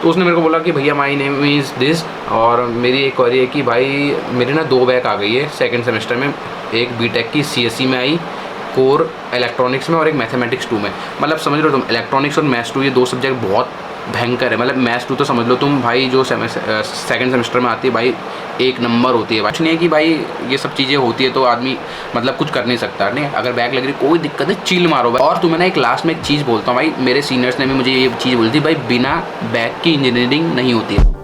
तो उसने मेरे को बोला कि भैया माई नेम इज़ दिस, और मेरी एक क्वेरी है कि भाई मेरी ना 2 बैक आ गई है सेकेंड सेमेस्टर में, एक बीटेक की सीएससी में आई, कोर इलेक्ट्रॉनिक्स में, और एक मैथमेटिक्स 2 में। मतलब समझ लो तुम, इलेक्ट्रॉनिक्स और मैथ्स 2 ये 2 सब्जेक्ट बहुत भयंकर है। मतलब मैथ्स 2 तो समझ लो तुम भाई, जो सेकंड सेमेस्टर में आती है भाई, एक नंबर होती है। कुछ नहीं है कि भाई ये सब चीज़ें होती है तो आदमी मतलब कुछ कर नहीं सकता, नहीं अगर बैक लग रही कोई दिक्कत नहीं, चिल मारो भाई। और तुम्हें ना एक लास्ट में एक चीज़ बोलता हूँ भाई, मेरे सीनियर्स ने भी मुझे ये चीज़ बोली थी भाई, बिना बैक की इंजीनियरिंग नहीं होती है।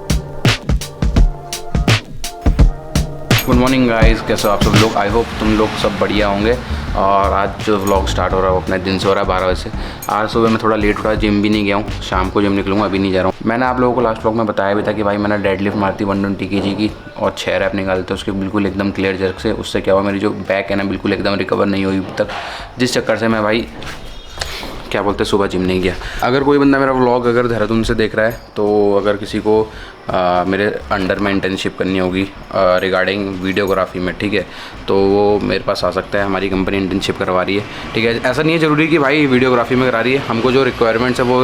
गुड मॉर्निंग गाइस, कैसे हो आप सब लोग? आई होप तुम लोग सब बढ़िया होंगे। और आज जो व्लॉग स्टार्ट हो रहा है वो अपने दिन से हो रहा है 12 बजे से। आज सुबह मैं थोड़ा लेट उठा, जिम भी नहीं गया हूँ, शाम को जिम निकलूँगा, अभी नहीं जा रहा हूँ। मैंने आप लोगों को लास्ट व्लॉग में बताया भी था कि भाई मैंने डेडलिफ्ट मारती 120 kg की और 6 रैप निकालते उसके बिल्कुल एकदम क्लियर जर्क से। उससे क्या हुआ, मेरी जो बैक है ना बिल्कुल एकदम रिकवर नहीं हुई अभी तक, जिस चक्कर से मैं भाई क्या बोलते सुबह जिम नहीं गया। अगर कोई बंदा मेरा व्लॉग अगर देहरादून से देख रहा है तो अगर किसी को मेरे अंडर में इंटर्नशिप करनी होगी रिगार्डिंग वीडियोग्राफी में, ठीक है, तो वो मेरे पास आ सकता है। हमारी कंपनी इंटर्नशिप करवा रही है, ठीक है। ऐसा नहीं है ज़रूरी कि भाई वीडियोग्राफी में करा रही है, हमको जो रिक्वायरमेंट्स है वो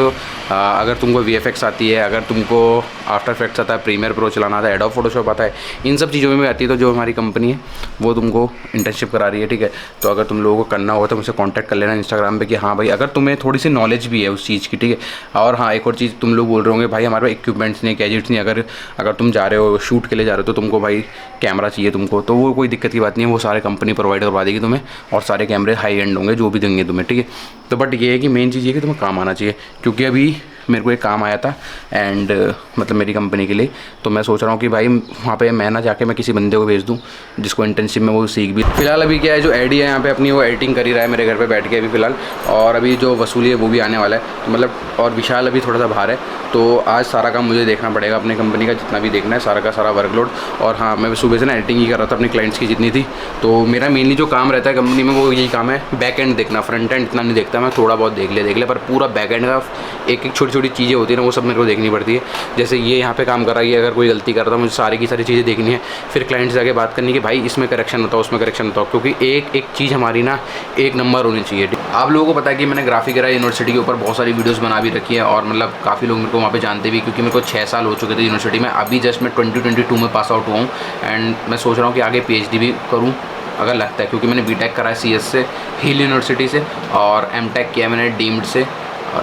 अगर तुमको VFX आती है, अगर तुमको आफ्टर इफेक्ट्स आता है, प्रीमियर प्रो चलाना आता है, एडोब फोटोशॉप आता है, इन सब चीज़ों में भी आती है, तो जो हमारी कंपनी है वो तुमको इंटर्नशिप करा रही है, ठीक है। तो अगर तुम लोगों को करना होगा तो मुझसे कॉन्टैक्ट कर लेना इंस्टाग्राम पर कि हाँ भाई, अगर तुम्हें थोड़ी सी नॉलेज भी है उस चीज़ की, ठीक है। और हाँ, एक और चीज़ तुम लोग बोल रहे होंगे भाई हमारे पास इक्विपमेंट्स नहीं, गैजेट्स नहीं, अगर तुम जा रहे हो शूट के लिए जा रहे हो तो तुमको भाई कैमरा चाहिए तुमको, तो वो कोई दिक्कत की बात नहीं है, वो सारे कंपनी प्रोवाइड करवा देगी तुम्हें, और सारे कैमरे हाई एंड होंगे जो भी देंगे तुम्हें, ठीक है। तो बट ये है कि मेन चीज़ ये कि तुम्हें काम आना चाहिए, क्योंकि अभी मेरे को एक काम आया था एंड मतलब मेरी कंपनी के लिए, तो मैं सोच रहा हूँ कि भाई वहाँ पे मैं ना जाके मैं किसी बंदे को भेज दूँ जिसको इंटर्नशिप में वो सीख भी। फिलहाल अभी क्या है, जो एडी है यहाँ पे अपनी वो एडिटिंग कर ही रहा है मेरे घर पे बैठ के अभी फ़िलहाल, और अभी जो वसूली है वो भी आने वाला है, तो मतलब और विशाल अभी थोड़ा सा बाहर है, तो आज सारा काम मुझे देखना पड़ेगा अपनी कंपनी का, जितना भी देखना है सारा का सारा वर्कलोड। और हाँ, मैं सुबह से ना एडिटिंग ही कर रहा था अपने क्लाइंट्स की जितनी थी, तो मेरा मेनली जो काम रहता है कंपनी में वो यही काम है, बैक एंड देखना, फ्रंट एंड इतना नहीं देखता मैं, थोड़ा बहुत देख लिया, पर पूरा बैक एंड का एक छोटी छोटी चीज़ें होती है ना, वो सब मेरे को देखनी पड़ती है। जैसे ये यहाँ पे काम कर रहा है, अगर कोई गलती कर रहा था मुझे सारी की सारी चीज़ें देखनी है, फिर क्लाइंट से जाके बात करनी कि भाई इसमें करेक्शन होता है, उसमें करेक्शन होता है, क्योंकि एक एक चीज़ हमारी ना एक नंबर होनी चाहिए। आप लोगों को पता है कि मैंने ग्राफिक करा यूनिवर्सिटी के ऊपर बहुत सारी वीडियोज़ बना भी रखी है, और मतलब काफ़ी लोग मेरे को वहाँ पे जानते भी, क्योंकि मेरे को 6 साल हो चुके थे यूनिवर्सिटी में। अभी जस्ट मैं 2022 में पास आउट हुआ हूँ, एंड मैं सोच रहा हूँ कि आगे PhD भी करूँ अगर लगता है, क्योंकि मैंने BTech करा है CS से, हिल यूनिवर्सिटी से, और MTech किया मैंने डीम्ड से,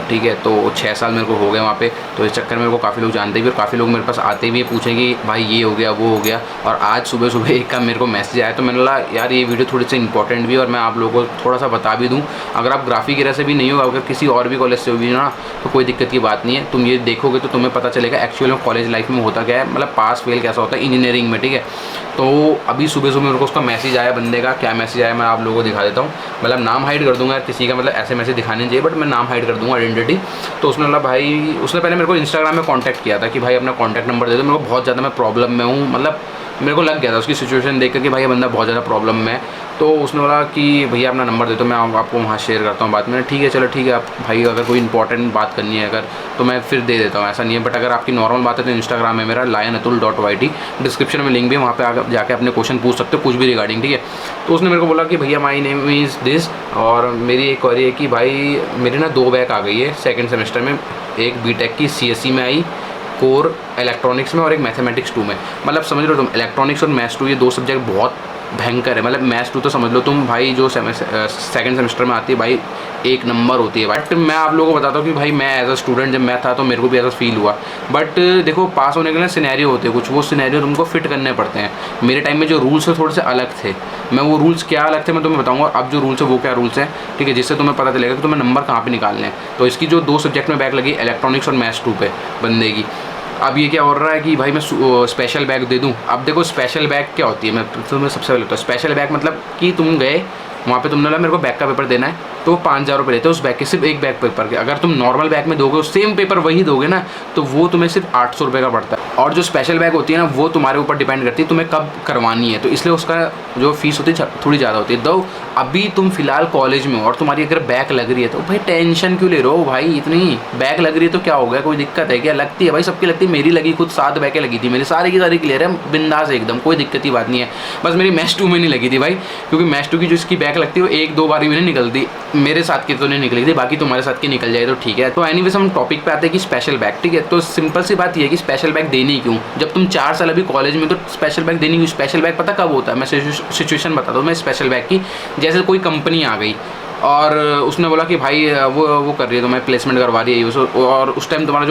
ठीक है। तो 6 साल मेरे को हो गए वहाँ पे, तो इस चक्कर में मेरे को काफ़ी लोग जानते भी, और काफ़ी लोग मेरे पास आते भी पूछेंगे भाई ये हो गया वो हो गया। और आज सुबह सुबह एक का मेरे को मैसेज आया, तो मैंने बोला यार ये वीडियो थोड़ी सी इंपॉर्टेंट भी है और मैं आप लोगों को थोड़ा सा बता भी दूँ। अगर आप ग्राफिक एरिया से भी नहीं हो, अगर किसी और भी कॉलेज से भी ना, तो कोई दिक्कत की बात नहीं है, तुम ये देखोगे तो तुम्हें पता चलेगा एक्चुअल में कॉलेज लाइफ में होता क्या है, मतलब पास फेल कैसा होता है इंजीनियरिंग में, ठीक है। तो अभी सुबह सुबह मेरे को उसका मैसेज आया, बंदे का क्या मैसेज आया मैं आप लोगों को दिखा देता हूँ। मतलब नाम हाइड कर दूँगा किसी का, मतलब ऐसे मैसेज दिखाने चाहिए बट मैं नाम हाइड कर दूँगा, आइडेंटिटी। तो उसने बोला भाई, उसने पहले मेरे को इंस्टाग्राम में कांटेक्ट किया था कि भाई अपना कांटेक्ट नंबर दे दो, मेरे को बहुत ज़्यादा मैं प्रॉब्लम में हूँ, मतलब मेरे को लग गया था उसकी सिचुएशन देख कर कि भाई ये बंदा बहुत ज़्यादा प्रॉब्लम में है। तो उसने बोला कि भैया अपना नंबर दे दो, मैं आपको वहाँ शेयर करता हूँ बात में। ठीक है चलो ठीक है, आप भाई अगर कोई इंपॉर्टेंट बात करनी है अगर, तो मैं फिर दे देता हूँ, ऐसा नहीं है। बट अगर आपकी नॉर्मल बात है तो इंस्टाग्राम है मेरा lionatul.yt, डिस्क्रिप्शन में लिंक भी, वहाँ पे जाके अपने क्वेश्चन पूछ सकते हो कुछ भी रिगार्डिंग, ठीक है। तो उसने मेरे को बोला कि भैया माई नेम इज़ दिस, और मेरी एक क्वेरी है कि भाई मेरी ना 2 बैक आ गई है सेकेंड सेमेस्टर में, एक BTech की CSE में आई, कोर इलेक्ट्रॉनिक्स में, और एक मैथमेटिक्स 2 में। मतलब समझ लो तुम, इलेक्ट्रॉनिक्स और मैथ्स 2 ये 2 सब्जेक्ट बहुत भयंकर है। मतलब मैथ्स 2 तो समझ लो तुम भाई, जो सेकंड सेमेस्टर में आती है भाई एक नंबर होती है। बट मैं आप लोगों को बताता हूँ कि भाई मैं एज अ स्टूडेंट जब मैं था तो मेरे को भी ऐसा फील हुआ। बट देखो पास होने के लिए सिनेरियो होते हैं कुछ, वो सिनेरियो तुमको फिट करने पड़ते हैं। मेरे टाइम में जो रूल्स है थोड़े से अलग थे, मैं वो रूल्स क्या अलग थे मैं तुम्हें बताऊँगा। अब जो रूल्स है वो क्या रूल्स हैं, ठीक है, जिससे तुम्हें पता चलेगा कि तुम्हें नंबर कहाँ पर निकालने हैं। तो इसकी जो 2 सब्जेक्ट में बैक लगी, इलेक्ट्रॉनिक्स और मैथ्स 2 पे बंदे की। अब ये क्या हो रहा है कि भाई मैं स्पेशल बैग दे दूं। अब देखो स्पेशल बैग क्या होती है, मैं तुम्हें सबसे पहले बताऊँ। स्पेशल बैग मतलब कि तुम गए वहाँ पे, तुमने बोला मेरे को बैग का पेपर देना है, तो 5,000 रुपये लेते हैं उस बैग के, सिर्फ एक बैग पेपर के। अगर तुम नॉर्मल बैग में दोगे, सेम पेपर वही दोगे ना, तो वो तुम्हें सिर्फ 800 रुपये का पड़ता है। और जो स्पेशल बैग होती है ना, वो तुम्हारे ऊपर डिपेंड करती है तुम्हें कब करवानी है, तो इसलिए उसका जो फीस होती है थोड़ी ज़्यादा होती है। दो अभी तुम फिलहाल कॉलेज में हो और तुम्हारी अगर बैग लग रही है तो भाई टेंशन क्यों ले रहे हो भाई, इतनी बैग लग रही है तो क्या हो गया, कोई दिक्कत है क्या? लगती है भाई, सबकी लगती है, मेरी लगी खुद 7 बैगें लगी थी मेरी, सारी की सारी क्लियर है, बिंदास एकदम, कोई दिक्कत की बात नहीं है। बस मेरी मैथ्स 2 में नहीं लगी थी भाई, क्योंकि मैथ्स 2 की जो इसकी बैग लगती है वो 1-2 बार भी नहीं निकलती। मेरे साथ की तो नहीं निकली थी, बाकी तुम्हारे साथ की निकल जाए तो ठीक है। तो एनीवेज हम टॉपिक पे आते हैं कि स्पेशल बैग, ठीक है। तो सिंपल सी बात ये है कि स्पेशल बैग देनी क्यों, जब तुम 4 साल अभी कॉलेज में, तो स्पेशल बैग देनी क्यों। स्पेशल बैग पता कब होता है, मैं सिचुएशन बताता हूँ मैं स्पेशल बैग की। जैसे कोई कंपनी आ गई और उसने बोला कि भाई वो कर रही है, तो मैं प्लेसमेंट करवा रही है यूज़, और उस टाइम तुम्हारा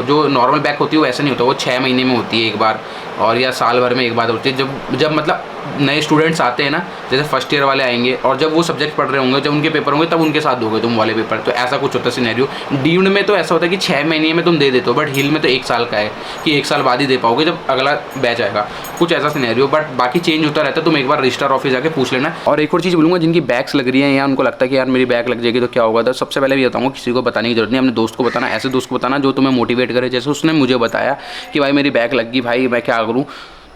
जो नॉर्मल बैग होती है वो ऐसे नहीं होता, वो 6 महीने में होती है एक बार, और या साल भर में एक बार होती है। जब मतलब नए स्टूडेंट्स आते हैं ना, जैसे फर्स्ट ईयर वाले आएंगे और जब वो सब्जेक्ट पढ़ रहे होंगे, जब उनके पेपर होंगे तब उनके साथ दोगे तुम वाले पेपर। तो ऐसा कुछ होता है सिनेरियो। डीम्ड में तो ऐसा होता है कि 6 महीने में तुम दे देते हो, बट हिल में तो 1 साल का है कि 1 साल बाद ही दे पाओगे जब अगला बैच आएगा, कुछ ऐसा सिनेरियो। बट बाकी चेंज होता रहता है, तुम एक बार रजिस्टर ऑफिस जाके पूछ लेना। और एक और चीज़ बोलूँगा, जिनकी बैग्स लग रही है या उनको लगता है कि यार मेरी बैग लग जाएगी तो क्या होगा, तो सबसे पहले भी बताऊँगा किसी को बताने की जरूरत नहीं, अपने दोस्त को बताना, ऐसे दोस्त को बताना जो तुम्हें मोटिवेट करे। जैसे उसने मुझे बताया कि भाई मेरी बैग लग गई, भाई मैं क्या करूँ,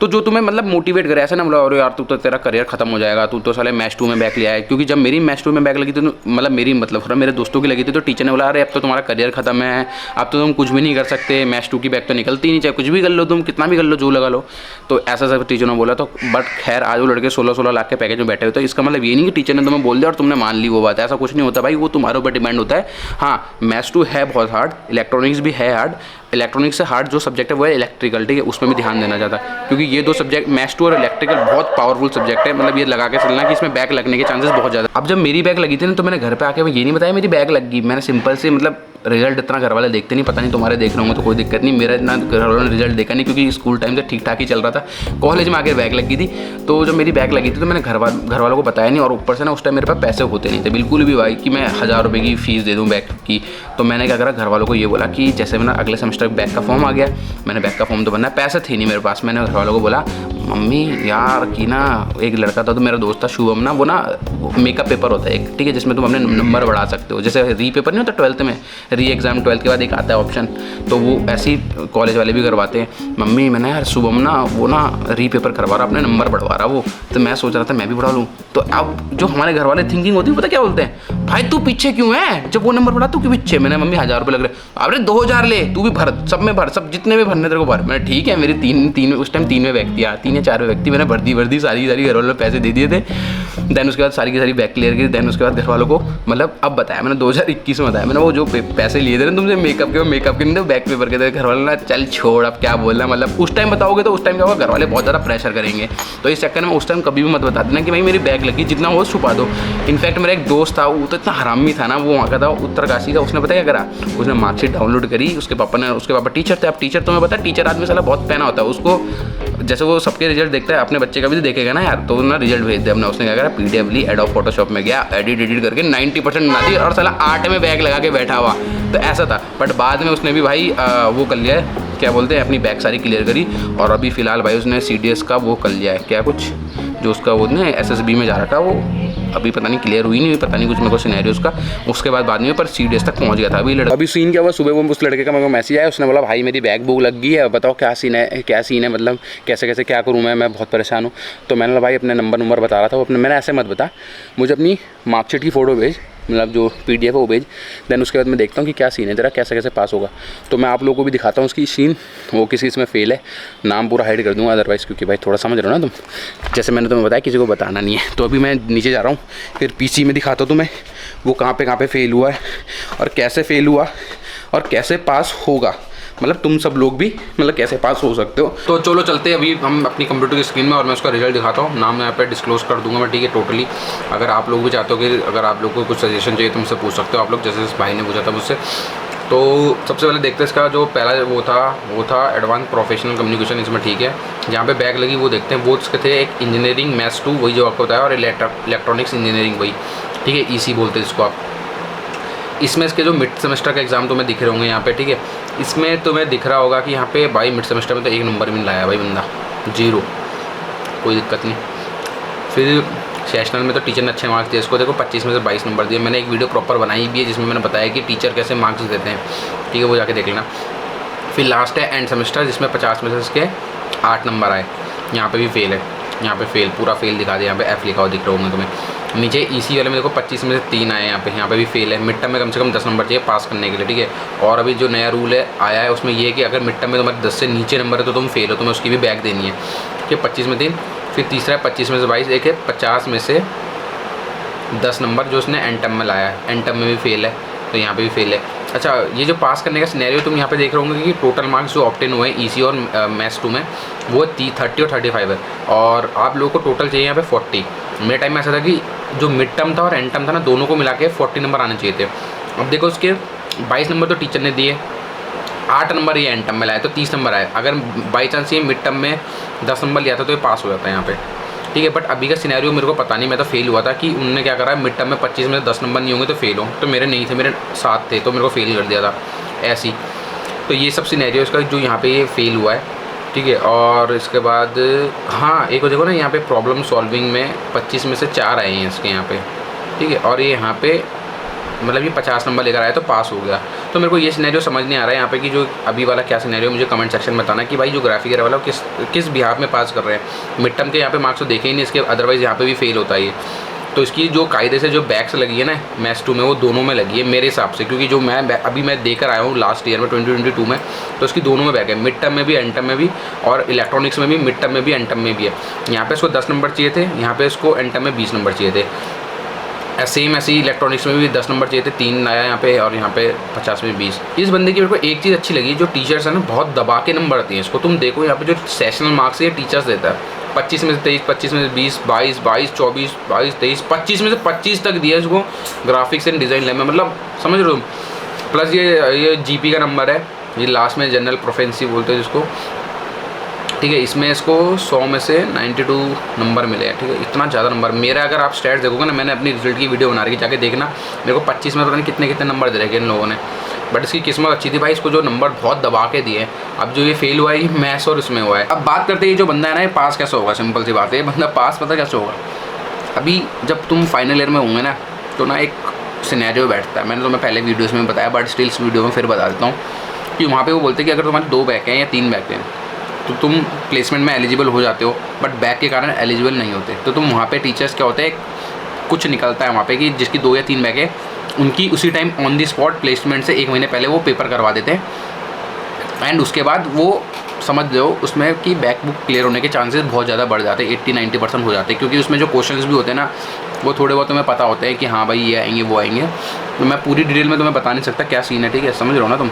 तो जो तुम्हें मतलब मोटिवेट करे, ऐसा ना बोला अरे यार तू तो तेरा करियर खत्म हो जाएगा, तू तो साले मैच 2 में बैग लिया है। क्योंकि जब मेरी मैच 2 में बैग लगी थी, तो मतलब मेरी मतलब मेरे दोस्तों की लगी थी, तो टीचर ने बोला अरे अब तो तुम्हारा करियर खत्म है, अब तो तुम कुछ भी नहीं कर सकते, मैच 2 की बैग तो निकलती नहीं, चाहे कुछ भी कर लो तुम, कितना भी कर लो, जो लगा लो। तो ऐसा सब टीचर ने बोला। तो बट खैर आज वो लड़के 16-16 लाख के पैकेज में बैठे हुए, तो इसका मतलब ये नहीं कि टीचर ने तुम्हें बोल दिया और तुमने मान ली वो बात, ऐसा कुछ नहीं होता भाई, वो तुम्हारे ऊपर डिपेंड होता है। हाँ मैच 2 है बहुत हार्ड, इलेक्ट्रॉनिक्स भी है हार्ड, इलेक्ट्रॉनिक्स से हार्ड जो सब्जेक्ट है वो है इलेक्ट्रिकल, ठीक है, उसमें भी ध्यान देना चाहता है, क्योंकि ये 2 सब्जेक्ट मैथ्स 2 और इलेक्ट्रिकल बहुत पावरफुल सब्जेक्ट है। मतलब ये लगा के चलना कि इसमें बैग लगने के चांसेस बहुत ज़्यादा। अब जब मेरी बैग लगी थी ना, तो मैंने घर पे आके मैं ये नहीं बताया मेरी बैग लग गई, मैंने सिंपल से मतलब रिजल्ट इतना घर वाले देखते नहीं, पता नहीं तुम्हारे देख रहे होंगे तो कोई दिक्कत नहीं, मेरा इतना घर वालों ने रिजल्ट देखा नहीं, क्योंकि स्कूल टाइम से ठीक ठाक ही चल रहा था। कॉलेज में आके बैग लगी थी, तो जब मेरी बैग लगी थी तो मैंने घर वालों को बताया नहीं, और ऊपर से ना उस टाइम मेरे पास पैसे होते नहीं थे बिल्कुल भी भाई कि मैं 1000 रुपये की फीस दे दूँ बैग की। तो मैंने क्या करा, घर वालों को ये बोला कि जैसे मैंने अगले सेमेस्टर बैग का फॉर्म आ गया, मैंने बैग का फॉर्म तो बनना, पैसे थे नहीं मेरे पास। मैंने घर वालों को बोला मम्मी यार कि ना एक लड़का था, तो मेरा दोस्त था शुभम ना, वो ना मेकअप पेपर होता है एक, ठीक है, जिसमें तुम अपने नंबर बढ़ा सकते हो, जैसे री पेपर नहीं होता 12th में, री एग्जाम 12th के बाद एक आता है ऑप्शन, तो वो ऐसे ही कॉलेज वाले भी करवाते हैं। मम्मी मैंने यार शुभम ना वो ना री पेपर करवा रहा, अपने नंबर बढ़वा रहा वो, तो मैं सोच रहा था मैं भी बढ़ा लूँ। तो अब जो हमारे घर वाले थिंकिंग होती है पता क्या बोलते हैं, भाई तू पीछे क्यों है, जब वो नंबर बढ़ा तू क्यों पीछे। मैंने मम्मी 1000 रुपये लग रहे, अरे 2000 ले, तू भी भर, सब में भर, सब जितने में भरने तेरे को भर। मैंने ठीक है, मेरी तीन उस टाइम 3 में व्यक्ति 3 या 4 व्यक्ति, मैंने भर्ती सारी घर वालों ने पैसे दे दिए थे। देन उसके बाद सारी की सारी बैग क्लियर की। देन उसके बाद घर वालों को मतलब अब बताया मैंने 2021 में बताया मैंने, वो जो पैसे लिए थे ना तुमसे मेकअप के नहीं थे, बैग पेपर के थे। घर वालों ने चल छोड़ अब क्या बोलना, मतलब उस टाइम बताओगे तो उस टाइम क्या होगा, घर वाले बहुत ज़्यादा प्रेशर करेंगे। तो इस चक्कर में उस टाइम कभी भी मत बता देना कि भाई मेरी बैग लगी, जितना हो छुपा दो। इनफैक्ट मेरा एक दोस्त था, वो तो इतना हरामी था ना, वो वहाँ का था उत्तरकाशी का, उसने पता क्या करा, उसने मार्कशीट डाउनलोड करी, उसके पापा टीचर थे। अब टीचर तुम्हें पता, टीचर आदमी साला बहुत पैना होता है, उसको जैसे वो सबके रिजल्ट देखता है, अपने बच्चे का भी तो देखेगा ना यार, तो ना रिजल्ट भेज दे अपने। उसने क्या करा, PDF ली, एडोब फोटोशॉप में गया, एडिट करके 90% बना दी, और साला 8 में बैग लगा के बैठा हुआ। तो ऐसा था, बट बाद में उसने भी भाई वो कर लिया है, क्या बोलते हैं, अपनी बैग सारी क्लियर करी। और अभी फ़िलहाल भाई उसने CDS का वो कर लिया है, क्या कुछ जो उसका वो ना SSB में जा रहा था, वो अभी पता नहीं क्लियर हुई नहीं, पता नहीं कुछ मेरे को सिनेरियो उसका। उसके बाद में पर CDS तक पहुंच गया था अभी लड़का। अभी सीन क्या हुआ, सुबह वो उस लड़के का मेरे को मैसेज आया, उसने बोला भाई मेरी बैग बुक लग गई है, बताओ क्या सीन है, मतलब कैसे क्या करूँ मैं बहुत परेशान हूँ। तो मैंने बोला भाई अपने नंबर बता रहा था वो अपने, मैंने ऐसे मत बता, मुझे अपनी मार्कशीट की फ़ोटो भेज, मतलब जो PDF है वो भेज। देन उसके बाद मैं देखता हूँ कि क्या सीन है तेरा, कैसे पास होगा। तो मैं आप लोगों को भी दिखाता हूँ उसकी सीन, वो किसी इसमें फेल है, नाम पूरा हाइड कर दूँगा अदरवाइज़, क्योंकि भाई थोड़ा समझ रहे हो ना तुम, जैसे मैंने तुम्हें बताया किसी को बताना नहीं है। तो अभी मैं नीचे जा रहा हूँ, फिर PC में दिखाता हूँ तुम्हें वो कहाँ पे फेल हुआ है, और कैसे फेल हुआ, और कैसे पास होगा, मतलब तुम सब लोग भी मतलब कैसे पास हो सकते हो। तो चलो चलते हैं अभी हम अपनी कंप्यूटर की स्क्रीन में, और मैं उसका रिजल्ट दिखाता हूँ। नाम यहाँ पे डिस्क्लोज कर दूंगा मैं, ठीक है, टोटली। अगर आप लोग भी चाहते हो कि अगर आप लोग को कुछ सजेशन चाहिए तो मुझसे पूछ सकते हो आप लोग, जैसे इस भाई ने पूछा था मुझसे। तो सबसे पहले देखते हैं इसका जो पहला वो था एडवांस प्रोफेशनल कम्युनिकेशन, इसमें ठीक है। जहाँ पे बैग लगी वो देखते हैं, वो इसके थे एक इंजीनियरिंग मैथ्स 2 वही जो आपको बताया, और इलेक्ट्रॉनिक्स इंजीनियरिंग वही, ठीक है, EC बोलते हैं इसको आप। इसमें इसके जो मिड सेमेस्टर का एग्ज़ाम तुम्हें दिख रहे होंगे यहाँ पे, ठीक है, इसमें तुम्हें दिख रहा होगा कि यहाँ पे भाई मिड सेमेस्टर में तो 1 नंबर भी नहीं लाया भाई बंदा, 0, कोई दिक्कत नहीं। फिर सेशनल में तो टीचर ने अच्छे मार्क्स दिए इसको, देखो 25 में से 22 नंबर दिए। मैंने एक वीडियो प्रॉपर बनाई भी है जिसमें मैंने बताया कि टीचर कैसे मार्क्स देते हैं, ठीक है, वो जाके देख लेना। फिर लास्ट है एंड सेमेस्टर, जिसमें 50 में से इसके 8 नंबर आए। यहाँ पे भी फेल है, यहाँ पे फेल, पूरा फेल दिखा दिया, यहाँ पे F लिखा हुआ दिख रहा होगा तुम्हें। नीचे EC वाले में देखो 25 में से 3 आए, यहाँ पे भी फेल है। मिड टर्म में कम से कम 10 नंबर चाहिए पास करने के लिए, ठीक है। और अभी जो नया रूल है आया है उसमें ये है कि अगर मिड टर्म में तुम्हारे 10 से नीचे नंबर है तो तुम फेल हो, तुम्हें उसकी भी बैग देनी है, ठीक है। 25 में 3, फिर तीसरा है 25 में से 22, एक है 50 में से 10 नंबर जो उसने एन टर्म में लाया है, एन टर्म में भी फेल है, तो यहाँ पे भी फेल है। अच्छा, ये जो पास करने का सिनेरियो तुम यहाँ पे देख रहे होंगे कि टोटल मार्क्स जो ऑब्टेन हुए हैं ईसी और मैथ्स 2 में वो 30 और 35 है, और आप लोगों को टोटल चाहिए यहाँ पे 40। मेरे टाइम में ऐसा था कि जो मिड टर्म था और एंड टर्म था ना, दोनों को मिला के 40 नंबर आने चाहिए थे। अब देखो उसके 22 नंबर तो टीचर ने दिए, 8 नंबर ये एंड टर्म में लाया, तो 30 नंबर आए। अगर बाई चांस ये मिड टर्म में 10 नंबर लिया था तो ये पास हो जाता है यहाँ पे, ठीक है। बट अभी का सिनेरियो मेरे को पता नहीं, मैं तो फेल हुआ था कि उन्होंने क्या करा, मिड टर्म में 25 में 10 नंबर नहीं होंगे तो फेल हो, तो मेरे नहीं थे, मेरे साथ थे, तो मेरे को फेल कर दिया था ऐसी। तो ये सब सिनेरियो इसका जो यहाँ पे ये फेल हुआ है, ठीक है। और इसके बाद हाँ, एक देखो ना यहाँ पे प्रॉब्लम सॉल्विंग में 25 में से 4 आए हैं इसके यहाँ पे, ठीक है। और ये यहाँ पे मतलब ये 50 नंबर लेकर आया तो पास हो गया। तो मेरे को ये सिनेरियो समझ नहीं आ रहा है यहाँ पे कि जो अभी वाला क्या सिनेरियो, मुझे कमेंट सेक्शन में बताना कि भाई जो ग्राफिक वाला किस बिहाफ में पास कर रहे हैं। मिड टर्म के यहाँ पे मार्क्स तो देखे ही नहीं इसके, अदरवाइज़ यहाँ पे भी फेल होता है ये। तो इसकी जो कायदे से जो बैक्स लगी है ना मैथ्स 2 में, वो दोनों में लगी है मेरे हिसाब से, क्योंकि जो मैं देकर आया हूँ लास्ट ईयर में 2022 में, तो इसकी दोनों में बैक है, मिड टर्म में भी एंड टर्म में भी, और इलेक्ट्रॉनिक्स में भी मिड टर्म में भी एंड टर्म में भी है। यहाँ पे इसको 10 नंबर चाहिए थे, यहाँ पे इसको एंड टर्म में 20 नंबर चाहिए थे। सेम ऐसे ही इलेक्ट्रॉनिक्स में भी 10 नंबर चाहिए थे, 3 आया यहाँ पे, और यहाँ पे 50 में 20। इस बंदे की मेरे को एक चीज़ अच्छी लगी, जो टीचर्स है ना बहुत दबा के नंबर आती हैं इसको। तुम देखो यहाँ पे जो सेशनल मार्क्स है टीचर्स देता है, 25 में से 23, 25 में से 20, 22, 22, 24, 22, 23, 25 में से 25 तक दिया इसको ग्राफिक्स एंड डिज़ाइन लैब में, मतलब समझ रहे हो। प्लस ये जीपी का नंबर है, ये लास्ट में जनरल प्रोफेंसी बोलते हैं जिसको, ठीक है। इसमें इसको 100 में से 92 नंबर मिले हैं, ठीक है। इतना ज़्यादा नंबर मेरा, अगर आप स्टैट्स देखोगे ना, मैंने अपनी रिजल्ट की वीडियो बना रही है, जाके देखना। मेरे को 25 में पता नहीं कितने कितने नंबर दे रखे इन लोगों ने, बट इसकी किस्मत अच्छी थी भाई, इसको जो नंबर बहुत दबा के दिए। अब जो ये फेल हुआ है ये मैथ्स और इसमें हुआ है। अब बात करते हैं ये जो बंदा है ना, ये पास कैसे होगा। सिंपल सी बात है, ये बंदा पास पता कैसे होगा। अभी जब तुम फाइनल ईयर में होंगे ना, तो ना एक सिनेरियो बैठता है, मैंने तुम्हें पहले वीडियोज़ में बताया, बट स्टिल इस वीडियो में फिर बता देता हूँ कि वहाँ पर वो बोलते हैं कि अगर तुम्हारे 2 बैक हैं या 3 बैक हैं तो तुम प्लेसमेंट में एलिजिबल हो जाते हो, बट बैक के कारण एलिजिबल नहीं होते। तो तुम वहाँ पे टीचर्स क्या होते हैं, कुछ निकलता है वहाँ पे कि जिसकी 2 या 3 बैक है, उनकी उसी time on the spot placement से 1 महीने पहले वो पेपर करवा देते हैं। एंड उसके बाद वो समझ लो उसमें कि बैक बुक क्लियर होने के चांसेस बहुत ज़्यादा बढ़ जाते हैं, 80-90% हो जाते हैं, क्योंकि उसमें जो क्वेश्चंस भी होते हैं ना, वो थोड़े बहुत तुम्हें पता होते हैं कि हाँ भाई ये आएंगे वो आएंगे। तो मैं पूरी डिटेल में तुम्हें बता नहीं सकता क्या सीन है, ठीक है, समझ रहे हो ना तुम।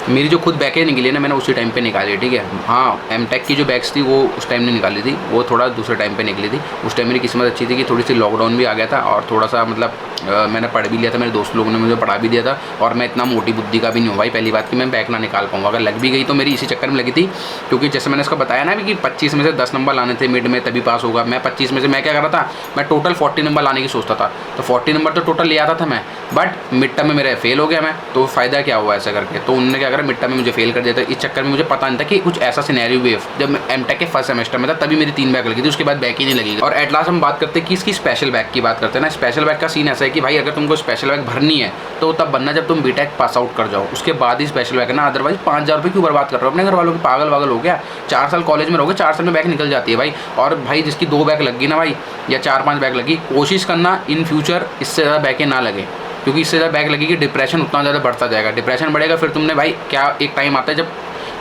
मेरी जो खुद बैकें निकली ना, मैंने उसी टाइम पे निकाली, ठीक है। हाँ, एमटेक की जो बैग्स थी वो उस टाइम नहीं निकाली थी, वो थोड़ा दूसरे टाइम पे निकली थी। उस टाइम मेरी किस्मत अच्छी थी कि थोड़ी सी लॉकडाउन भी आ गया था, और थोड़ा सा मतलब मैंने पढ़ भी लिया था, मेरे दोस्त लोगों ने मुझे पढ़ा भी दिया था, और मैं इतना मोटी बुद्धि का भी नहीं हूँ भाई, पहली बात कि मैं बैक ना निकाल पाऊँगा। अगर लग भी गई तो मेरी इसी चक्कर में लगी थी, क्योंकि जैसे मैंने इसका बताया ना कि 25 में से 10 नंबर लाने थे मिड में तभी पास होगा। मैं 25 में से मैं क्या कर रहा था, मैं टोटल 40 नंबर लाने की सोचता था, तो 40 नंबर तो टोटल ले आता था मैं, बट मिड टर्म में मेरे फेल हो गया मैं, तो फ़ायदा क्या हुआ ऐसा करके। तो उन्होंने क्या करा, मिड टर्म में मुझे फेल कर दिया था। इस चक्कर में मुझे पता नहीं था कि कुछ ऐसा सिनेरियो भी है। जब मैं एमटेक के फर्स्ट सेमेस्टर में था तभी मेरी 3 बैक लगी थी, उसके बाद बैक ही नहीं लगी। और एट लास्ट हम बात करते हैं कि इसकी स्पेशल बैक की बात करते हैं ना। स्पेशल बैक का सीन ऐसा है कि भाई अगर तुमको स्पेशल बैक भरनी है तो तब बनना जब तुम बीटेक पास आउट कर जाओ, उसके बाद ही स्पेशल बैक है ना। अदरवाइज 5000 रुपये क्यों बर्बाद कर रहे हो अपने घर वालों के, पागल वागल हो गया। 4 साल कॉलेज में रहोगे, 4 साल में बैक निकल जाती है भाई। और भाई जिसकी 2 बैक लगी ना भाई, या 4-5 बैक लगी, कोशिश करना इन फ्यूचर इससे ज़्यादा बैकें ना लगे, क्योंकि इससे ज़्यादा बैक लगेगी डिप्रेशन उतना ज़्यादा बढ़ता जाएगा। डिप्रेशन बढ़ेगा, फिर तुमने भाई क्या एक टाइम आता है जब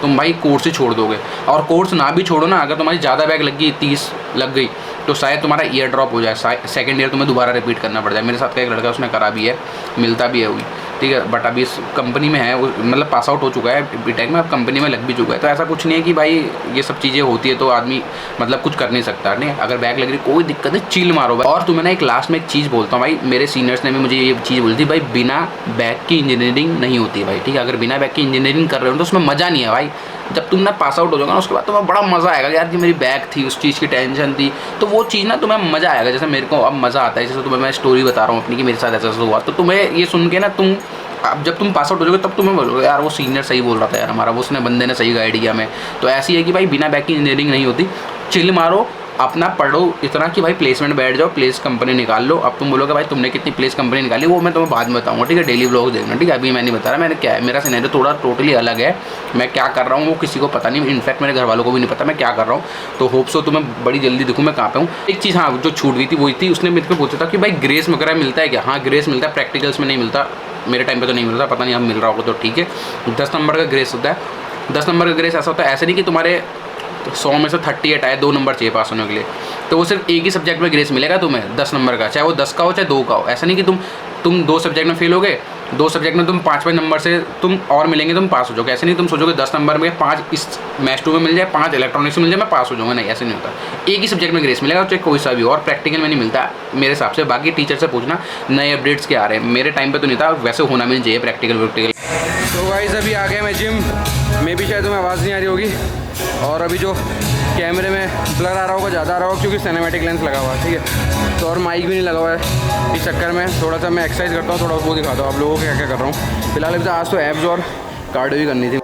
तुम भाई कोर्स ही छोड़ दोगे। और कोर्स ना भी छोड़ो ना, अगर तुम्हारी ज़्यादा बैक लग गई, 30 लग गई, तो शायद तुम्हारा ईयर ड्रॉप हो जाए, सेकंड ईयर तुम्हें दोबारा रिपीट करना पड़ जाए। मेरे साथ का एक लड़का उसने करा भी है, मिलता भी है हुई, ठीक है। बट अभी इस कंपनी में है, मतलब पास आउट हो चुका है बीटेक में, अब कंपनी में लग भी चुका है। तो ऐसा कुछ नहीं है कि भाई ये सब चीज़ें होती है तो आदमी मतलब कुछ कर नहीं सकता। नहीं, अगर बैक लग रही कोई दिक्कत नहीं, चिल मारो भाई। और तुम्हें ना एक लास्ट में एक चीज़ बोलता हूँ भाई, मेरे सीनियर्स ने भी मुझे ये चीज़ बोली थी भाई, बिना बैक की इंजीनियरिंग नहीं होती भाई, ठीक है। अगर बिना बैक की इंजीनियरिंग कर रहे हो तो उसमें मज़ा नहीं है भाई। जब तुम ना पास आउट हो जाओगे ना, उसके बाद तुम्हें बड़ा मज़ा आएगा यार कि मेरी बैक थी, उस चीज़ की टेंशन थी, तो वो चीज़ ना तुम्हें मज़ा आएगा। जैसे मेरे को अब मज़ा आता है, जैसे तुम्हें मैं स्टोरी बता रहा हूँ अपनी कि मेरे साथ ऐसा हुआ, तो तुम्हें ये सुन के ना तुम अब जब तुम पास आउट हो जाओगे तब तुम्हें बोलोगे यार वो सीनियर सही बोल रहा था यार हमारा, वो उसने बंदे ने सही गाइड किया हमें। तो ऐसी है कि भाई बिना बैक की इंजीनियरिंग नहीं होती। चिल मारो, अपना पढ़ो इतना कि भाई प्लेसमेंट बैठ जाओ, प्लेस कंपनी निकाल लो। अब तुम बोलोगे भाई तुमने कितनी प्लेस कंपनी निकाली, वो मैं तुम्हें बाद में बताऊंगा, ठीक है। डेली व्लॉग देखना, ठीक है। अभी मैं नहीं बता रहा मैंने क्या है, मेरा सिनेरियो थोड़ा टोटली अलग है। मैं क्या कर रहा हूँ वो किसी को पता नहीं, इनफैक्ट मेरे घर वालों को भी नहीं पता मैं क्या कर रहा हूँ। तो होप सो तुम्हें बड़ी जल्दी दिखूँ मैं कहाँ पे हूँ। एक चीज़ हाँ जो छूट गई थी वही थी, उसने मेरे को पूछा था कि भाई ग्रेस वगैरह मिलता है क्या। हाँ ग्रेस मिलता है, प्रैक्टिकल्स में नहीं मिलता, मेरे टाइम पे तो नहीं मिलता, पता नहीं अब मिल रहा होगा तो ठीक है। 10 नंबर का ग्रेस होता है। 10 नंबर का ग्रेस ऐसा होता है, ऐसे नहीं कि तुम्हारे 100 में से 38 आए, 2 नंबर चाहिए पास होने के लिए। तो वो सिर्फ एक ही सब्जेक्ट में ग्रेस मिलेगा तुम्हें 10 नंबर का, चाहे वो 10 का हो चाहे 2 का हो। ऐसा नहीं कि तुम 2 सब्जेक्ट में फेल हो गए, 2 सब्जेक्ट में तुम 5 नंबर से तुम और मिलेंगे, तुम पास हो जाओगे। ऐसे नहीं तुम सोचोगे 10 नंबर में 5 इस मैथ्स 2 में मिल जाए, 5 इलेक्ट्रॉनिक्स में मिल जाए, मैं पास हो जाऊँगा। नहीं, ऐसे नहीं होता। एक ही सब्जेक्ट में ग्रेस मिलेगा, चाहे कोई सा भी हो, और प्रैक्टिकल में नहीं मिलता मेरे हिसाब से। बाकी टीचर से पूछना नए अपडेट्स क्या आ रहे हैं, मेरे टाइम पर तो नहीं था, वैसे होना भी नहीं चाहिए प्रैक्टिकल। तो गाइस अभी आ गया मैं जिम में, भी शायद तुम्हें आवाज़ नहीं आ रही होगी। और अभी जो कैमरे में ब्लर आ रहा होगा, ज़्यादा आ रहा होगा क्योंकि सिनेमैटिक लेंस लगा हुआ है, ठीक है। तो और माइक भी नहीं लगा हुआ है, इस चक्कर में थोड़ा सा मैं एक्सरसाइज करता हूँ, थोड़ा वो दिखाता हूँ आप लोगों को क्या क्या कर रहा हूँ। फिलहाल अभी तो आज तो एब्स और कार्डियो भी करनी थी